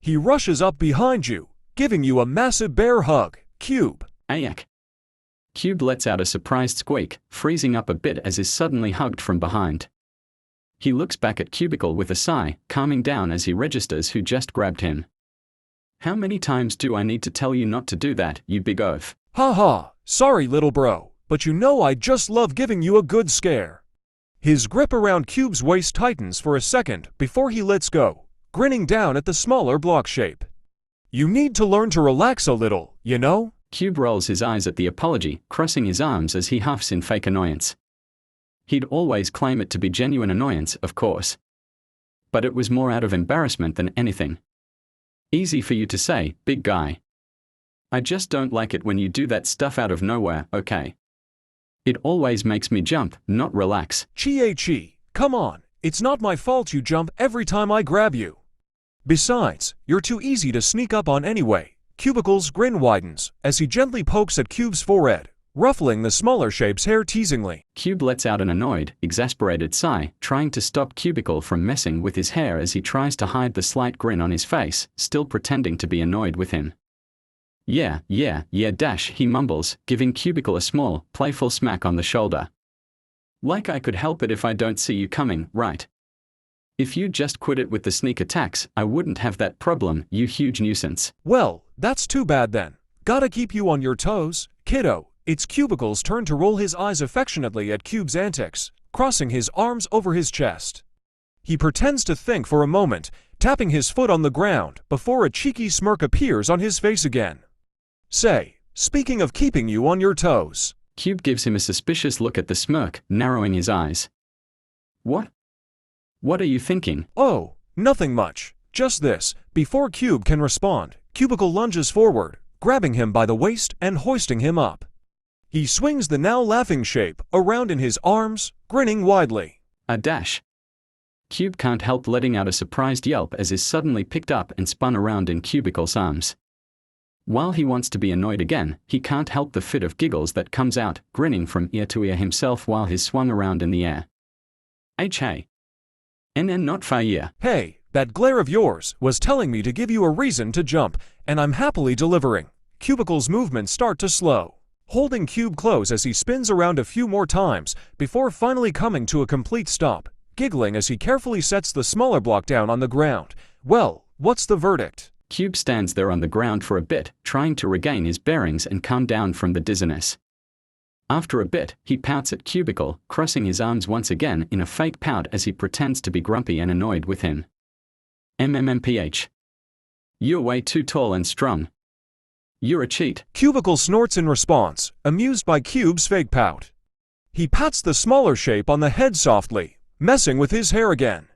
He rushes up behind you, giving you a massive bear hug. Cube. Ayak. Cube lets out a surprised squeak, freezing up a bit as is suddenly hugged from behind. He looks back at Cubicle with a sigh, calming down as he registers who just grabbed him. How many times do I need to tell you not to do that, you big oaf? Ha ha, sorry little bro, but you know I just love giving you a good scare. His grip around Cube's waist tightens for a second before he lets go, grinning down at the smaller block shape. You need to learn to relax a little, you know? Cube rolls his eyes at the apology, crossing his arms as he huffs in fake annoyance. He'd always claim it to be genuine annoyance, of course. But it was more out of embarrassment than anything. Easy for you to say, big guy. I just don't like it when you do that stuff out of nowhere, okay? It always makes me jump, not relax. Chi, come on, it's not my fault you jump every time I grab you. Besides, you're too easy to sneak up on anyway. Cubicle's grin widens as he gently pokes at Cube's forehead, ruffling the smaller shape's hair teasingly. Cube lets out an annoyed, exasperated sigh, trying to stop Cubicle from messing with his hair as he tries to hide the slight grin on his face, still pretending to be annoyed with him. Yeah, dash, he mumbles, giving Cubicle a small, playful smack on the shoulder. Like I could help it if I don't see you coming, right? If you just quit it with the sneak attacks, I wouldn't have that problem, you huge nuisance. Well, that's too bad then. Gotta keep you on your toes, kiddo. It's Cubicle's turn to roll his eyes affectionately at Cube's antics, crossing his arms over his chest. He pretends to think for a moment, tapping his foot on the ground before a cheeky smirk appears on his face again. Say, speaking of keeping you on your toes. Cube gives him a suspicious look at the smirk, narrowing his eyes. What? What are you thinking? Oh, nothing much. Just this. Before Cube can respond, Cubicle lunges forward, grabbing him by the waist and hoisting him up. He swings the now laughing shape around in his arms, grinning widely. A dash. Cube can't help letting out a surprised yelp as is suddenly picked up and spun around in Cubicle's arms. While he wants to be annoyed again, he can't help the fit of giggles that comes out, grinning from ear to ear himself while he's swung around in the air. Hey. And not fair. Hey, that glare of yours was telling me to give you a reason to jump, and I'm happily delivering. Cubicle's movements start to slow, holding Cube close as he spins around a few more times before finally coming to a complete stop, giggling as he carefully sets the smaller block down on the ground. Well, what's the verdict? Cube stands there on the ground for a bit, trying to regain his bearings and calm down from the dizziness. After a bit, he pouts at Cubicle, crossing his arms once again in a fake pout as he pretends to be grumpy and annoyed with him. MMMPH. You're way too tall and strong. You're a cheat. Cubicle snorts in response, amused by Cube's fake pout. He pats the smaller shape on the head softly, messing with his hair again.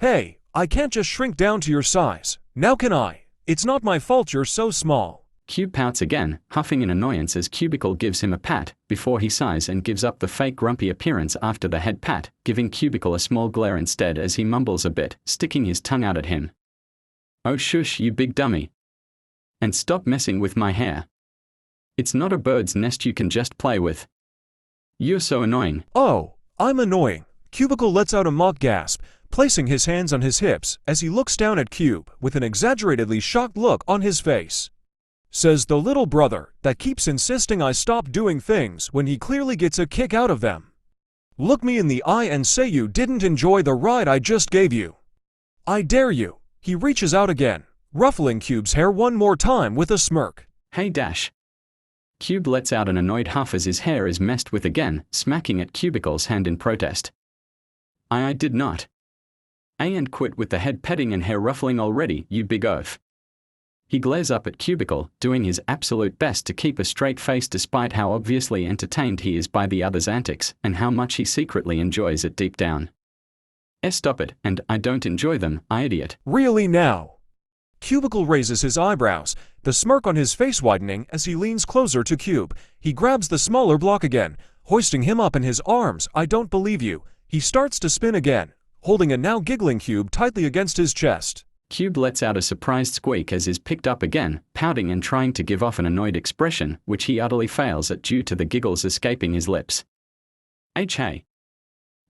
Hey, I can't just shrink down to your size, now can I? It's not my fault you're so small. Cube pouts again, huffing in annoyance as Cubicle gives him a pat, before he sighs and gives up the fake grumpy appearance after the head pat, giving Cubicle a small glare instead as he mumbles a bit, sticking his tongue out at him. Oh shush, you big dummy. And stop messing with my hair. It's not a bird's nest you can just play with. You're so annoying. Oh, I'm annoying. Cubicle lets out a mock gasp, placing his hands on his hips as he looks down at Cube with an exaggeratedly shocked look on his face. Says the little brother that keeps insisting I stop doing things when he clearly gets a kick out of them. Look me in the eye and say you didn't enjoy the ride I just gave you. I dare you. He reaches out again, ruffling Cube's hair one more time with a smirk. Hey dash. Cube lets out an annoyed huff as his hair is messed with again, smacking at Cubicle's hand in protest. I did not. And quit with the head petting and hair ruffling already, you big oaf. He glares up at Cubicle, doing his absolute best to keep a straight face despite how obviously entertained he is by the other's antics, and how much he secretly enjoys it deep down. Stop it, and I don't enjoy them, I idiot. Really now? Cubicle raises his eyebrows, the smirk on his face widening as he leans closer to Cube. He grabs the smaller block again, hoisting him up in his arms. I don't believe you. He starts to spin again, holding a now giggling Cube tightly against his chest. Cube lets out a surprised squeak as is picked up again, pouting and trying to give off an annoyed expression, which he utterly fails at due to the giggles escaping his lips. Hey.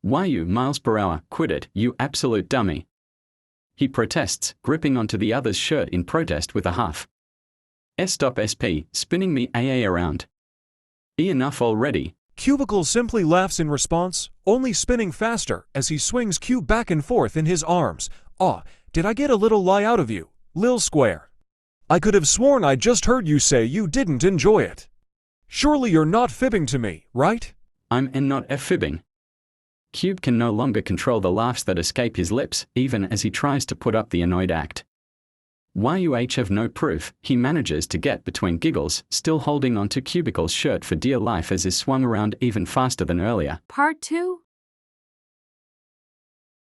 Why you miles per hour, quit it, you absolute dummy. he protests, gripping onto the other's shirt in protest with a huff. Stop SP, spinning me AA around. Enough already. Cubicle simply laughs in response, only spinning faster as he swings Cube back and forth in his arms. "Aw, did I get a little lie out of you, Lil Square? I could have sworn I just heard you say you didn't enjoy it. Surely you're not fibbing to me, right?" I'm not fibbing. Cube can no longer control the laughs that escape his lips, even as he tries to put up the annoyed act. While you have no proof, he manages to get between giggles, still holding onto Cubicle's shirt for dear life as is swung around even faster than earlier. Part 2.